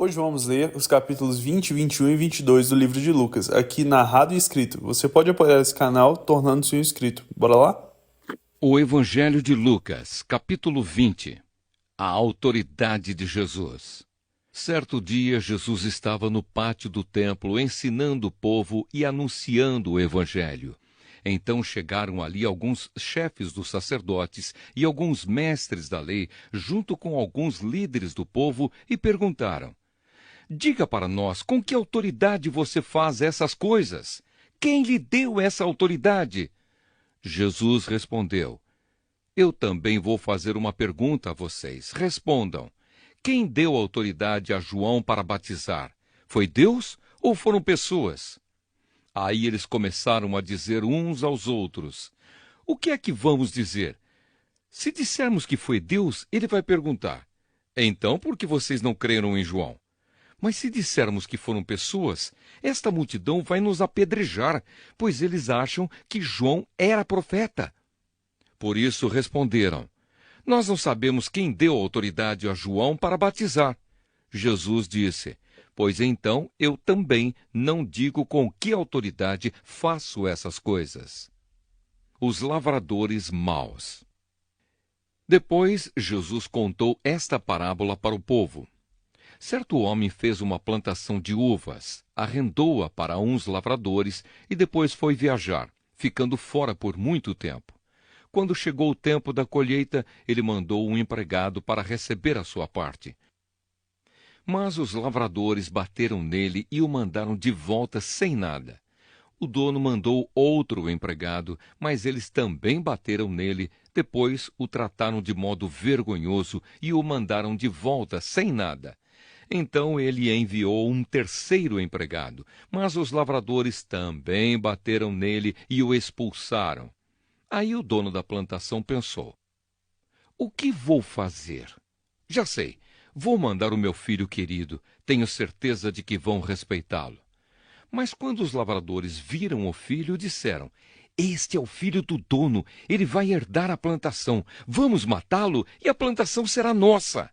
Hoje vamos ler os capítulos 20, 21 e 22 do livro de Lucas, aqui narrado e escrito. Você pode apoiar esse canal tornando-se um inscrito. Bora lá? O Evangelho de Lucas, capítulo 20. A autoridade de Jesus. Certo dia, Jesus estava no pátio do templo ensinando o povo e anunciando o Evangelho. Então chegaram ali alguns chefes dos sacerdotes e alguns mestres da lei, junto com alguns líderes do povo, e perguntaram: Diga para nós, com que autoridade você faz essas coisas? Quem lhe deu essa autoridade? Jesus respondeu: Eu também vou fazer uma pergunta a vocês. Respondam. Quem deu autoridade a João para batizar? Foi Deus ou foram pessoas? Aí eles começaram a dizer uns aos outros: O que é que vamos dizer? Se dissermos que foi Deus, ele vai perguntar: Então por que vocês não creram em João? Mas se dissermos que foram pessoas, esta multidão vai nos apedrejar, pois eles acham que João era profeta. Por isso responderam: Nós não sabemos quem deu autoridade a João para batizar. Jesus disse: Pois então eu também não digo com que autoridade faço essas coisas. Os lavradores maus. Depois Jesus contou esta parábola para o povo. Certo homem fez uma plantação de uvas, arrendou-a para uns lavradores e depois foi viajar, ficando fora por muito tempo. Quando chegou o tempo da colheita, ele mandou um empregado para receber a sua parte. Mas os lavradores bateram nele e o mandaram de volta sem nada. O dono mandou outro empregado, mas eles também bateram nele. Depois o trataram de modo vergonhoso e o mandaram de volta sem nada. Então ele enviou um terceiro empregado, mas os lavradores também bateram nele e o expulsaram. Aí o dono da plantação pensou: O que vou fazer? Já sei, vou mandar o meu filho querido, tenho certeza de que vão respeitá-lo. Mas quando os lavradores viram o filho, disseram: Este é o filho do dono, ele vai herdar a plantação. Vamos matá-lo e a plantação será nossa.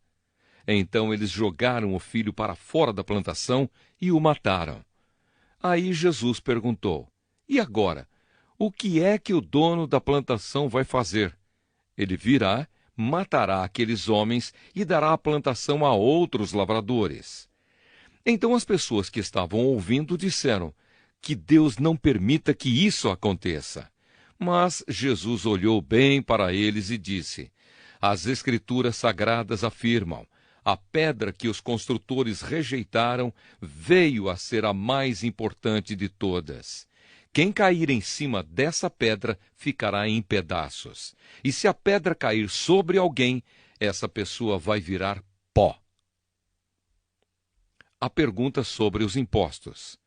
Então eles jogaram o filho para fora da plantação e o mataram. Aí Jesus perguntou: E agora? O que é que o dono da plantação vai fazer? Ele virá, matará aqueles homens e dará a plantação a outros lavradores. Então as pessoas que estavam ouvindo disseram: Que Deus não permita que isso aconteça. Mas Jesus olhou bem para eles e disse: As Escrituras Sagradas afirmam: a pedra que os construtores rejeitaram veio a ser a mais importante de todas. Quem cair em cima dessa pedra ficará em pedaços. E se a pedra cair sobre alguém, essa pessoa vai virar pó. A pergunta sobre os impostos.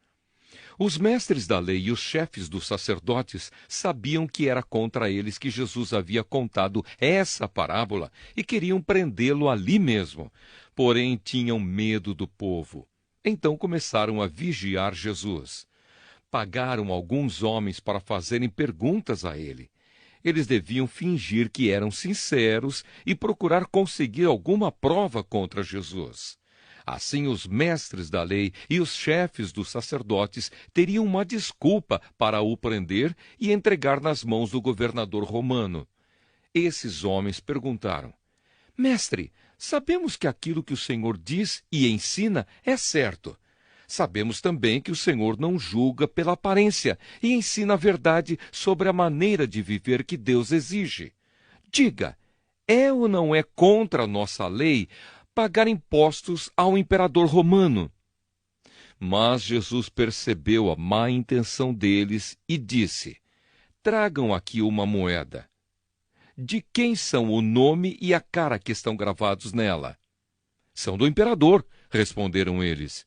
Os mestres da lei e os chefes dos sacerdotes sabiam que era contra eles que Jesus havia contado essa parábola e queriam prendê-lo ali mesmo. Porém, tinham medo do povo. Então começaram a vigiar Jesus. Pagaram alguns homens para fazerem perguntas a ele. Eles deviam fingir que eram sinceros e procurar conseguir alguma prova contra Jesus. Assim, os mestres da lei e os chefes dos sacerdotes teriam uma desculpa para o prender e entregar nas mãos do governador romano. Esses homens perguntaram: Mestre, sabemos que aquilo que o Senhor diz e ensina é certo. Sabemos também que o Senhor não julga pela aparência e ensina a verdade sobre a maneira de viver que Deus exige. Diga, é ou não é contra a nossa lei pagar impostos ao imperador romano? Mas Jesus percebeu a má intenção deles e disse: Tragam aqui uma moeda. De quem são o nome e a cara que estão gravados nela? São do imperador, responderam eles.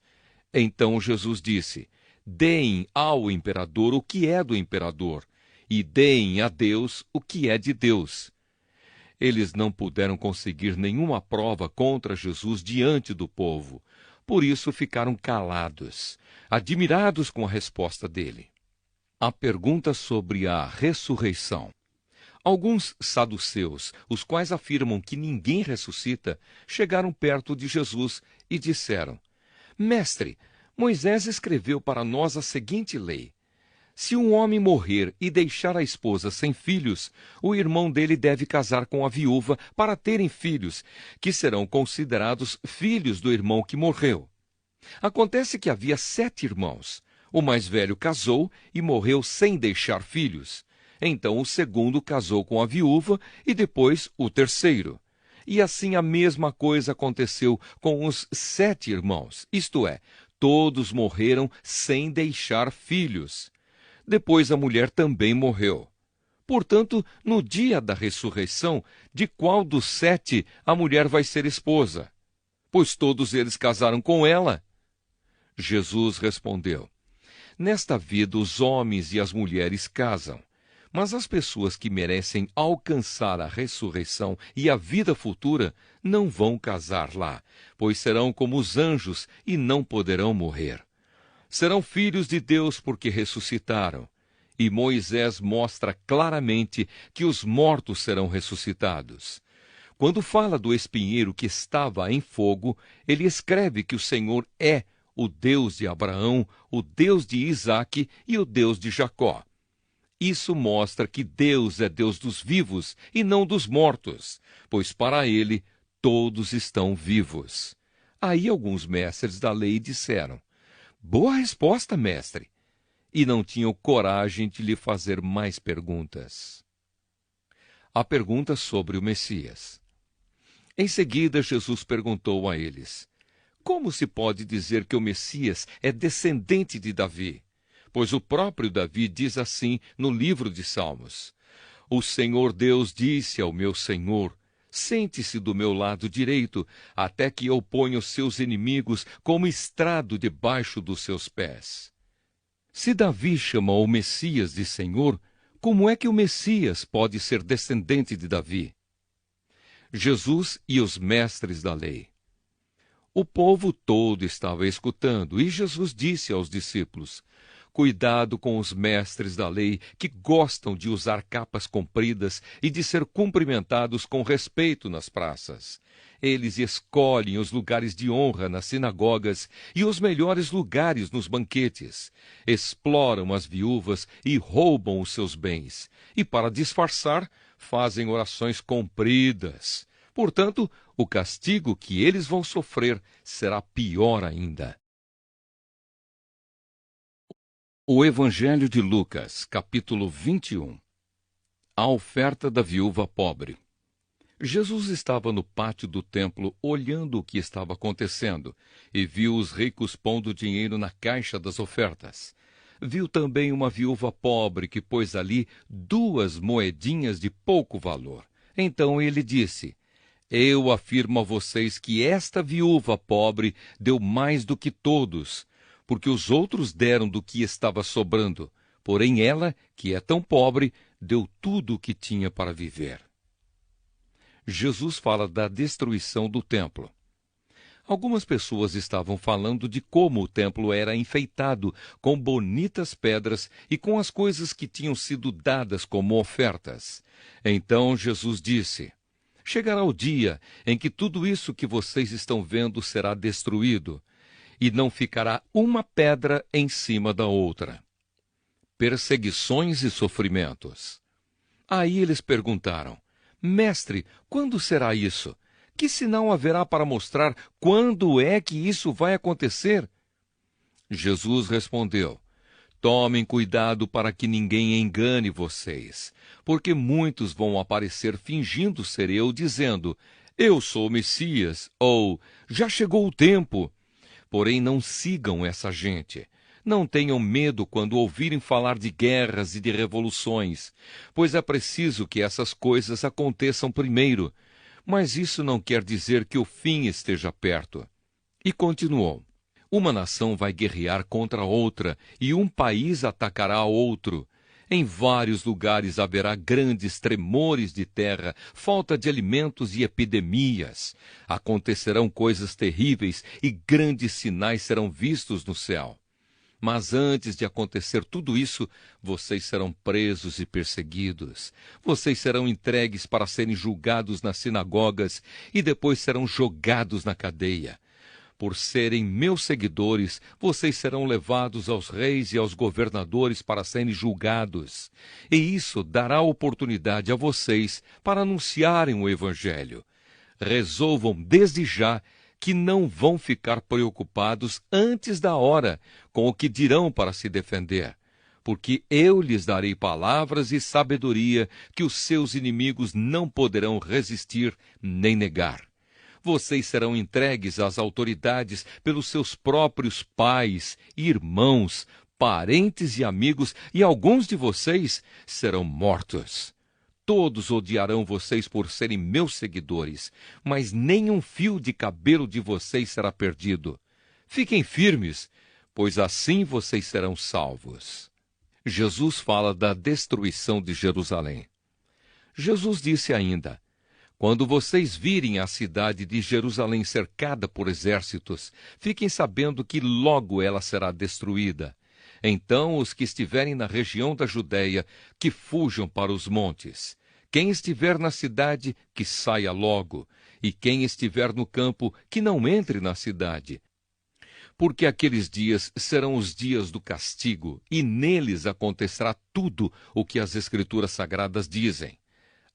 Então Jesus disse: Deem ao imperador o que é do imperador, e deem a Deus o que é de Deus. Eles não puderam conseguir nenhuma prova contra Jesus diante do povo. Por isso ficaram calados, admirados com a resposta dele. A pergunta sobre a ressurreição. Alguns saduceus, os quais afirmam que ninguém ressuscita, chegaram perto de Jesus e disseram: Mestre, Moisés escreveu para nós a seguinte lei: se um homem morrer e deixar a esposa sem filhos, o irmão dele deve casar com a viúva para terem filhos, que serão considerados filhos do irmão que morreu. Acontece que havia 7 irmãos. O mais velho casou e morreu sem deixar filhos. Então o segundo casou com a viúva e depois o terceiro. E assim a mesma coisa aconteceu com os 7 irmãos, isto é, todos morreram sem deixar filhos. Depois a mulher também morreu. Portanto, no dia da ressurreição, de qual dos 7 a mulher vai ser esposa? Pois todos eles casaram com ela. Jesus respondeu: nesta vida os homens e as mulheres casam, mas as pessoas que merecem alcançar a ressurreição e a vida futura não vão casar lá, pois serão como os anjos e não poderão morrer. Serão filhos de Deus porque ressuscitaram. E Moisés mostra claramente que os mortos serão ressuscitados. Quando fala do espinheiro que estava em fogo, ele escreve que o Senhor é o Deus de Abraão, o Deus de Isaque e o Deus de Jacó. Isso mostra que Deus é Deus dos vivos e não dos mortos, pois para ele todos estão vivos. Aí alguns mestres da lei disseram: boa resposta, mestre. E não tinham coragem de lhe fazer mais perguntas. A pergunta sobre o Messias. Em seguida, Jesus perguntou a eles: como se pode dizer que o Messias é descendente de Davi? Pois o próprio Davi diz assim no livro de Salmos: o Senhor Deus disse ao meu Senhor: sente-se do meu lado direito, até que eu ponha os seus inimigos como estrado debaixo dos seus pés. Se Davi chama o Messias de Senhor, como é que o Messias pode ser descendente de Davi? Jesus e os mestres da lei. O povo todo estava escutando, e Jesus disse aos discípulos: cuidado com os mestres da lei que gostam de usar capas compridas e de ser cumprimentados com respeito nas praças. Eles escolhem os lugares de honra nas sinagogas e os melhores lugares nos banquetes. Exploram as viúvas e roubam os seus bens. E, para disfarçar, fazem orações compridas. Portanto, o castigo que eles vão sofrer será pior ainda. O Evangelho de Lucas, capítulo 21. A oferta da viúva pobre. Jesus estava no pátio do templo olhando o que estava acontecendo e viu os ricos pondo dinheiro na caixa das ofertas. Viu também uma viúva pobre que pôs ali 2 moedinhas de pouco valor. Então ele disse: eu afirmo a vocês que esta viúva pobre deu mais do que todos, porque os outros deram do que estava sobrando, porém ela, que é tão pobre, deu tudo o que tinha para viver. Jesus fala da destruição do templo. Algumas pessoas estavam falando de como o templo era enfeitado com bonitas pedras e com as coisas que tinham sido dadas como ofertas. Então Jesus disse: chegará o dia em que tudo isso que vocês estão vendo será destruído, e não ficará uma pedra em cima da outra. Perseguições e sofrimentos. Aí eles perguntaram: mestre, quando será isso? Que sinal haverá para mostrar quando é que isso vai acontecer? Jesus respondeu: tomem cuidado para que ninguém engane vocês, porque muitos vão aparecer fingindo ser eu, dizendo: eu sou o Messias, ou já chegou o tempo. Porém, não sigam essa gente. Não tenham medo quando ouvirem falar de guerras e de revoluções, pois é preciso que essas coisas aconteçam primeiro. Mas isso não quer dizer que o fim esteja perto. E continuou: uma nação vai guerrear contra outra, e um país atacará outro. Em vários lugares haverá grandes tremores de terra, falta de alimentos e epidemias. Acontecerão coisas terríveis e grandes sinais serão vistos no céu. Mas antes de acontecer tudo isso, vocês serão presos e perseguidos. Vocês serão entregues para serem julgados nas sinagogas e depois serão jogados na cadeia. Por serem meus seguidores, vocês serão levados aos reis e aos governadores para serem julgados. E isso dará oportunidade a vocês para anunciarem o Evangelho. Resolvam desde já que não vão ficar preocupados antes da hora com o que dirão para se defender, porque eu lhes darei palavras e sabedoria que os seus inimigos não poderão resistir nem negar. Vocês serão entregues às autoridades pelos seus próprios pais, irmãos, parentes e amigos, e alguns de vocês serão mortos. Todos odiarão vocês por serem meus seguidores, mas nem um fio de cabelo de vocês será perdido. Fiquem firmes, pois assim vocês serão salvos. Jesus fala da destruição de Jerusalém. Jesus disse ainda: quando vocês virem a cidade de Jerusalém cercada por exércitos, fiquem sabendo que logo ela será destruída. Então os que estiverem na região da Judéia, que fujam para os montes. Quem estiver na cidade, que saia logo. E quem estiver no campo, que não entre na cidade. Porque aqueles dias serão os dias do castigo, e neles acontecerá tudo o que as Escrituras Sagradas dizem.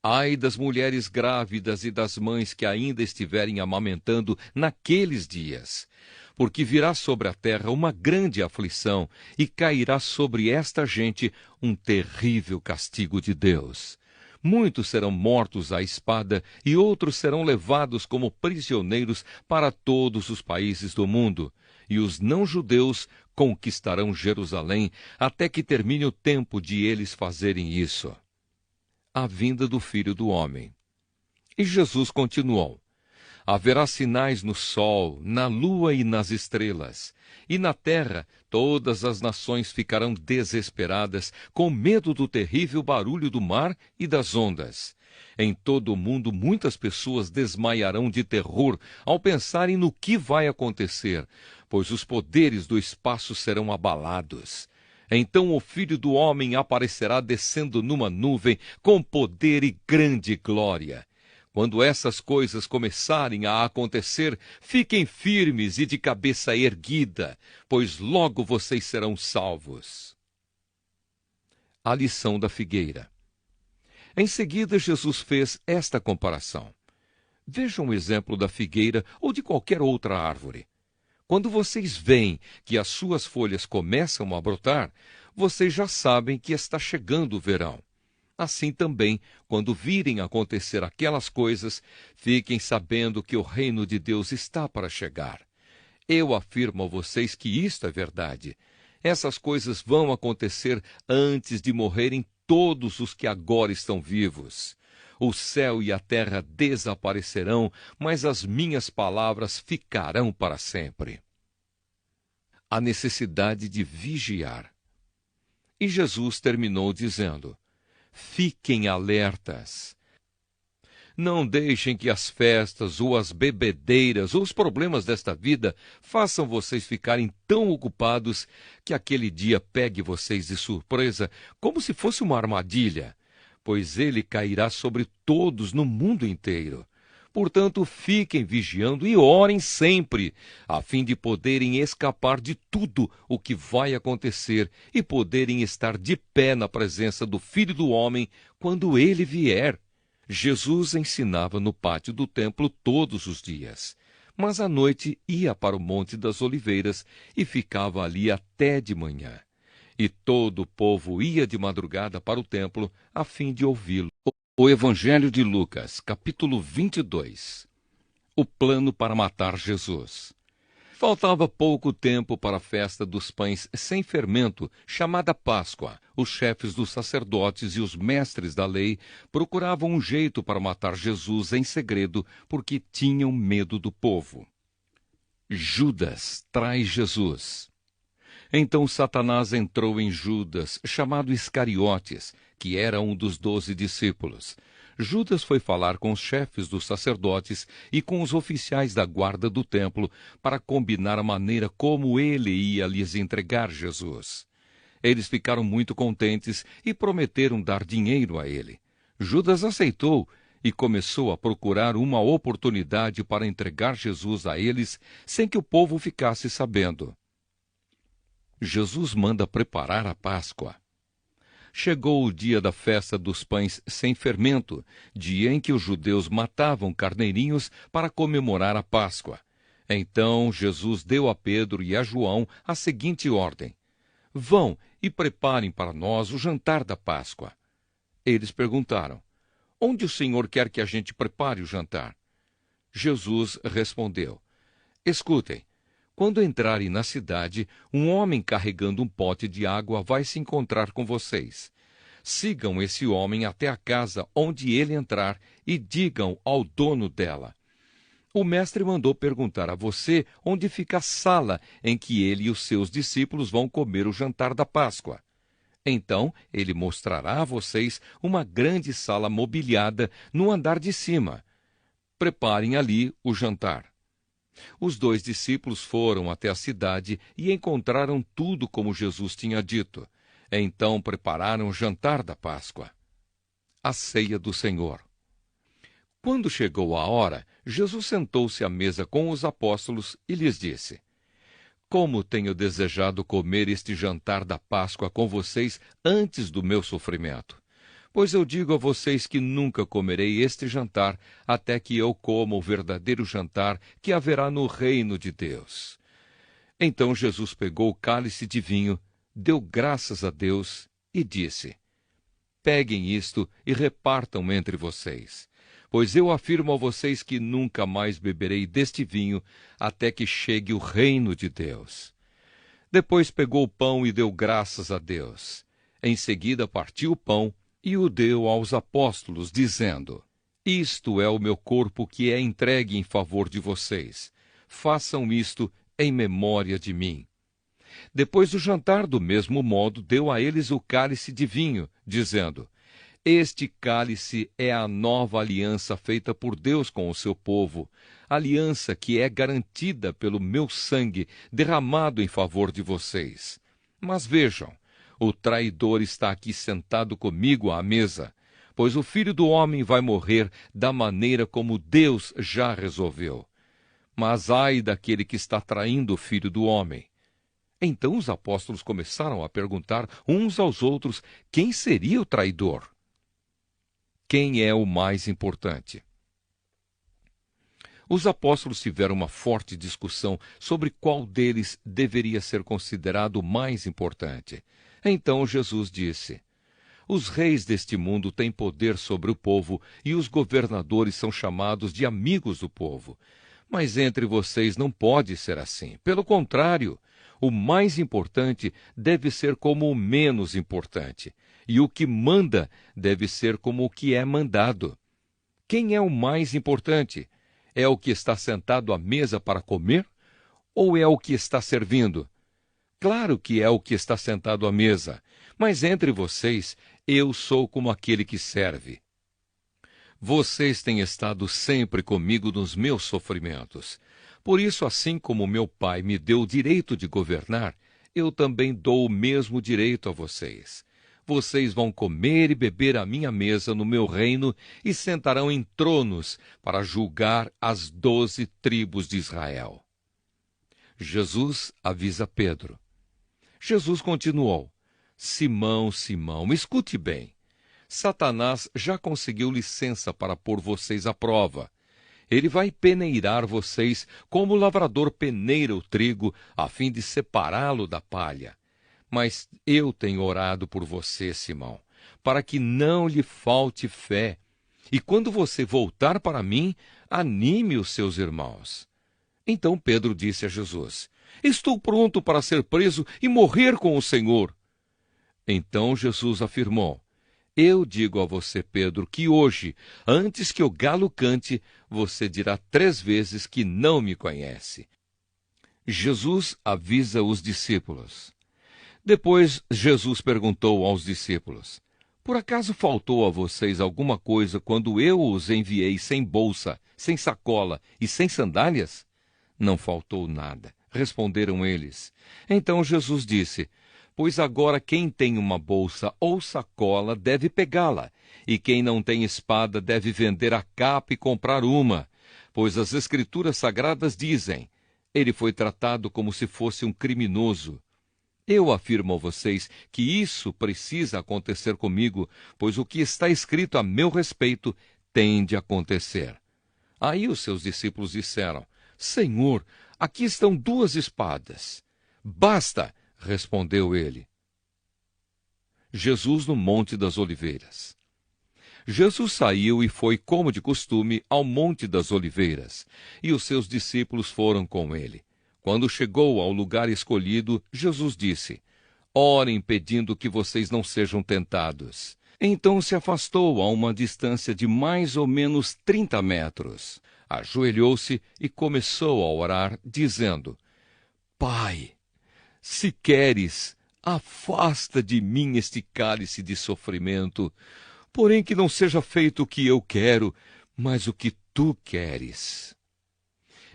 Ai das mulheres grávidas e das mães que ainda estiverem amamentando naqueles dias. Porque virá sobre a terra uma grande aflição, e cairá sobre esta gente um terrível castigo de Deus. Muitos serão mortos à espada, e outros serão levados como prisioneiros para todos os países do mundo. E os não-judeus conquistarão Jerusalém, até que termine o tempo de eles fazerem isso. A vinda do Filho do Homem. E Jesus continuou: haverá sinais no sol, na lua e nas estrelas. E na terra todas as nações ficarão desesperadas, com medo do terrível barulho do mar e das ondas. Em todo o mundo muitas pessoas desmaiarão de terror ao pensarem no que vai acontecer, pois os poderes do espaço serão abalados. Então o Filho do Homem aparecerá descendo numa nuvem com poder e grande glória. Quando essas coisas começarem a acontecer, fiquem firmes e de cabeça erguida, pois logo vocês serão salvos. A lição da figueira. Em seguida, Jesus fez esta comparação. Vejam o exemplo da figueira ou de qualquer outra árvore. Quando vocês veem que as suas folhas começam a brotar, vocês já sabem que está chegando o verão. Assim também, quando virem acontecer aquelas coisas, fiquem sabendo que o reino de Deus está para chegar. Eu afirmo a vocês que isto é verdade. Essas coisas vão acontecer antes de morrerem todos os que agora estão vivos. O céu e a terra desaparecerão, mas as minhas palavras ficarão para sempre. A necessidade de vigiar. E Jesus terminou dizendo: fiquem alertas. Não deixem que as festas, ou as bebedeiras, ou os problemas desta vida façam vocês ficarem tão ocupados que aquele dia pegue vocês de surpresa, como se fosse uma armadilha, pois ele cairá sobre todos no mundo inteiro. Portanto, fiquem vigiando e orem sempre, a fim de poderem escapar de tudo o que vai acontecer e poderem estar de pé na presença do Filho do Homem quando ele vier. Jesus ensinava no pátio do templo todos os dias, mas à noite ia para o Monte das Oliveiras e ficava ali até de manhã. E todo o povo ia de madrugada para o templo a fim de ouvi-lo. O Evangelho de Lucas, capítulo 22. O plano para matar Jesus. Faltava pouco tempo para a festa dos pães sem fermento, chamada Páscoa. Os chefes dos sacerdotes e os mestres da lei procuravam um jeito para matar Jesus em segredo, porque tinham medo do povo. Judas trai Jesus. Então Satanás entrou em Judas, chamado Iscariotes, que era um dos 12 discípulos. Judas foi falar com os chefes dos sacerdotes e com os oficiais da guarda do templo para combinar a maneira como ele ia lhes entregar Jesus. Eles ficaram muito contentes e prometeram dar dinheiro a ele. Judas aceitou e começou a procurar uma oportunidade para entregar Jesus a eles sem que o povo ficasse sabendo. Jesus manda preparar a Páscoa. Chegou o dia da festa dos pães sem fermento, dia em que os judeus matavam carneirinhos para comemorar a Páscoa. Então Jesus deu a Pedro e a João a seguinte ordem: vão e preparem para nós o jantar da Páscoa. Eles perguntaram: onde o Senhor quer que a gente prepare o jantar? Jesus respondeu: escutem, quando entrarem na cidade, um homem carregando um pote de água vai se encontrar com vocês. Sigam esse homem até a casa onde ele entrar e digam ao dono dela: o mestre mandou perguntar a você onde fica a sala em que ele e os seus discípulos vão comer o jantar da Páscoa. Então ele mostrará a vocês uma grande sala mobiliada no andar de cima. Preparem ali o jantar. Os 2 discípulos foram até a cidade e encontraram tudo como Jesus tinha dito. Então prepararam o jantar da Páscoa. A ceia do Senhor. Quando chegou a hora, Jesus sentou-se à mesa com os apóstolos e lhes disse: como tenho desejado comer este jantar da Páscoa com vocês antes do meu sofrimento. Pois eu digo a vocês que nunca comerei este jantar até que eu coma o verdadeiro jantar que haverá no reino de Deus. Então Jesus pegou o cálice de vinho, deu graças a Deus e disse: peguem isto e repartam entre vocês. Pois eu afirmo a vocês que nunca mais beberei deste vinho até que chegue o reino de Deus. Depois pegou o pão e deu graças a Deus. Em seguida partiu o pão e o deu aos apóstolos, dizendo: isto é o meu corpo que é entregue em favor de vocês. Façam isto em memória de mim. Depois do jantar, do mesmo modo, deu a eles o cálice de vinho, dizendo: este cálice é a nova aliança feita por Deus com o seu povo, aliança que é garantida pelo meu sangue derramado em favor de vocês. Mas vejam, o traidor está aqui sentado comigo à mesa, pois o Filho do Homem vai morrer da maneira como Deus já resolveu. Mas ai daquele que está traindo o Filho do Homem. Então os apóstolos começaram a perguntar uns aos outros quem seria o traidor. Quem é o mais importante? Os apóstolos tiveram uma forte discussão sobre qual deles deveria ser considerado o mais importante. Então Jesus disse: os reis deste mundo têm poder sobre o povo e os governadores são chamados de amigos do povo. Mas entre vocês não pode ser assim. Pelo contrário, o mais importante deve ser como o menos importante, e o que manda deve ser como o que é mandado. Quem é o mais importante? É o que está sentado à mesa para comer? Ou é o que está servindo? Claro que é o que está sentado à mesa, mas entre vocês eu sou como aquele que serve. Vocês têm estado sempre comigo nos meus sofrimentos. Por isso, assim como meu pai me deu o direito de governar, eu também dou o mesmo direito a vocês. Vocês vão comer e beber à minha mesa no meu reino e sentarão em tronos para julgar as 12 tribos de Israel. Jesus avisa Pedro. Jesus continuou: Simão, Simão, escute bem. Satanás já conseguiu licença para pôr vocês à prova. Ele vai peneirar vocês como o lavrador peneira o trigo, a fim de separá-lo da palha. Mas eu tenho orado por você, Simão, para que não lhe falte fé. E quando você voltar para mim, anime os seus irmãos. Então Pedro disse a Jesus: Estou pronto para ser preso e morrer com o Senhor. Então Jesus afirmou: Eu digo a você, Pedro, que hoje, antes que o galo cante, você dirá 3 vezes que não me conhece. Jesus avisa os discípulos. Depois Jesus perguntou aos discípulos: Por acaso faltou a vocês alguma coisa quando eu os enviei sem bolsa, sem sacola e sem sandálias? Não faltou nada, responderam eles. Então Jesus disse: Pois agora quem tem uma bolsa ou sacola deve pegá-la, e quem não tem espada deve vender a capa e comprar uma. Pois as Escrituras Sagradas dizem: ele foi tratado como se fosse um criminoso. Eu afirmo a vocês que isso precisa acontecer comigo, pois o que está escrito a meu respeito tem de acontecer. Aí os seus discípulos disseram: Senhor, aqui estão 2 espadas. Basta, respondeu ele. Jesus no Monte das Oliveiras. Jesus saiu e foi, como de costume, ao Monte das Oliveiras, e os seus discípulos foram com ele. Quando chegou ao lugar escolhido, Jesus disse: Orem pedindo que vocês não sejam tentados. Então se afastou a uma distância de mais ou menos 30 metros. Ajoelhou-se e começou a orar, dizendo: Pai, se queres, afasta de mim este cálice de sofrimento, porém que não seja feito o que eu quero, mas o que tu queres.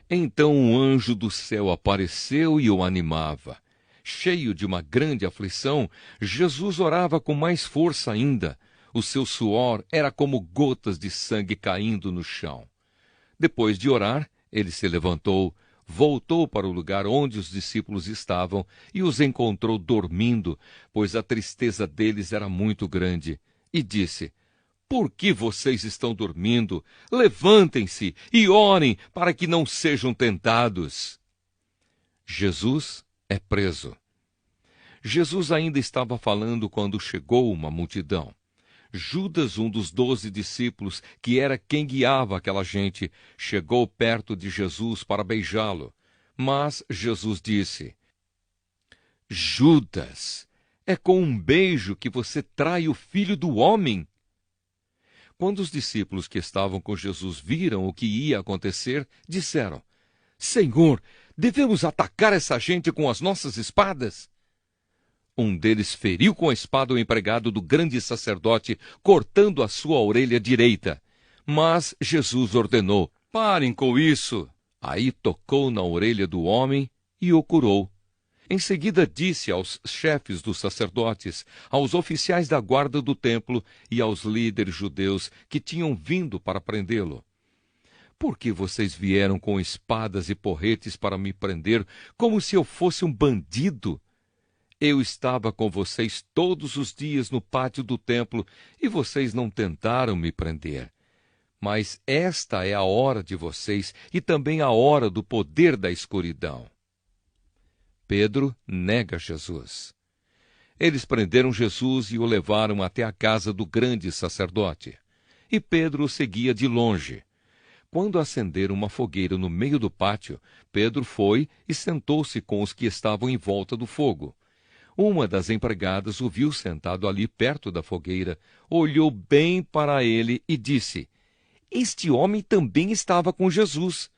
Então um anjo do céu apareceu e o animava. Cheio de uma grande aflição, Jesus orava com mais força ainda. O seu suor era como gotas de sangue caindo no chão. Depois de orar, ele se levantou, voltou para o lugar onde os discípulos estavam e os encontrou dormindo, pois a tristeza deles era muito grande, e disse: Por que vocês estão dormindo? Levantem-se e orem para que não sejam tentados. Jesus é preso. Jesus ainda estava falando quando chegou uma multidão. Judas, um dos 12 discípulos, que era quem guiava aquela gente, chegou perto de Jesus para beijá-lo. Mas Jesus disse: Judas, é com um beijo que você trai o Filho do Homem? Quando os discípulos que estavam com Jesus viram o que ia acontecer, disseram: Senhor, devemos atacar essa gente com as nossas espadas? Um deles feriu com a espada o empregado do grande sacerdote, cortando a sua orelha direita. Mas Jesus ordenou: Parem com isso! Aí tocou na orelha do homem e o curou. Em seguida disse aos chefes dos sacerdotes, aos oficiais da guarda do templo e aos líderes judeus que tinham vindo para prendê-lo: Por que vocês vieram com espadas e porretes para me prender, como se eu fosse um bandido? Eu estava com vocês todos os dias no pátio do templo e vocês não tentaram me prender. Mas esta é a hora de vocês e também a hora do poder da escuridão. Pedro nega Jesus. Eles prenderam Jesus e o levaram até a casa do grande sacerdote. E Pedro o seguia de longe. Quando acenderam uma fogueira no meio do pátio, Pedro foi e sentou-se com os que estavam em volta do fogo. Uma das empregadas o viu sentado ali perto da fogueira, olhou bem para ele e disse: Este homem também estava com Jesus.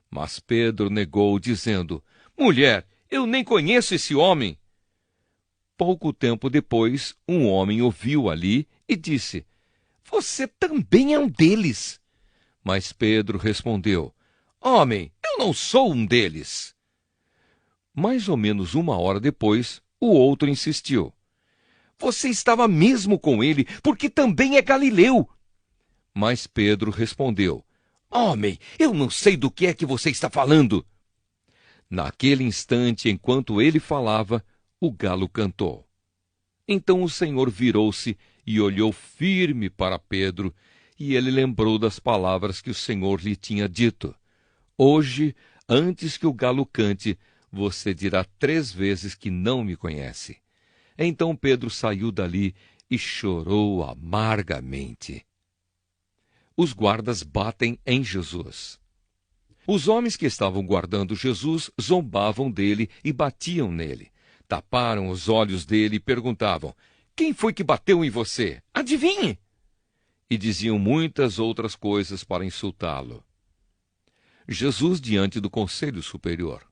Mas Pedro negou, dizendo: Mulher, eu nem conheço esse homem. Pouco tempo depois, um homem o viu ali e disse: Você também é um deles. Mas Pedro respondeu: Homem, eu não sou um deles. Mais ou menos 1 hora depois, o outro insistiu: Você estava mesmo com ele, porque também é galileu. Mas Pedro respondeu: Homem, eu não sei do que é que você está falando. Naquele instante, enquanto ele falava, o galo cantou. Então o Senhor virou-se e olhou firme para Pedro, e ele lembrou das palavras que o Senhor lhe tinha dito: Hoje, antes que o galo cante, você dirá 3 vezes que não me conhece. Então Pedro saiu dali e chorou amargamente. Os guardas batem em Jesus. Os homens que estavam guardando Jesus zombavam dele e batiam nele. Taparam os olhos dele e perguntavam: Quem foi que bateu em você? Adivinhe! E diziam muitas outras coisas para insultá-lo. Jesus diante do Conselho Superior.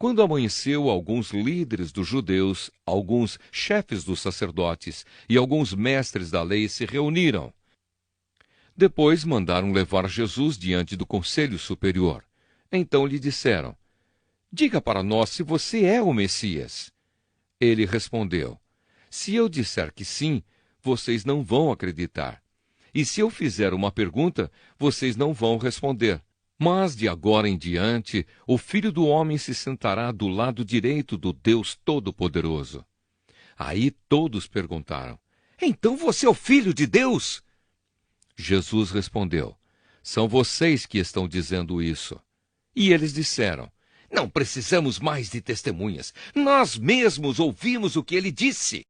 Quando amanheceu, alguns líderes dos judeus, alguns chefes dos sacerdotes e alguns mestres da lei se reuniram. Depois mandaram levar Jesus diante do Conselho Superior. Então lhe disseram: Diga para nós se você é o Messias. Ele respondeu: Se eu disser que sim, vocês não vão acreditar. E se eu fizer uma pergunta, vocês não vão responder. Mas de agora em diante, o Filho do Homem se sentará do lado direito do Deus Todo-Poderoso. Aí todos perguntaram: Então você é o Filho de Deus? Jesus respondeu: São vocês que estão dizendo isso. E eles disseram: Não precisamos mais de testemunhas. Nós mesmos ouvimos o que ele disse.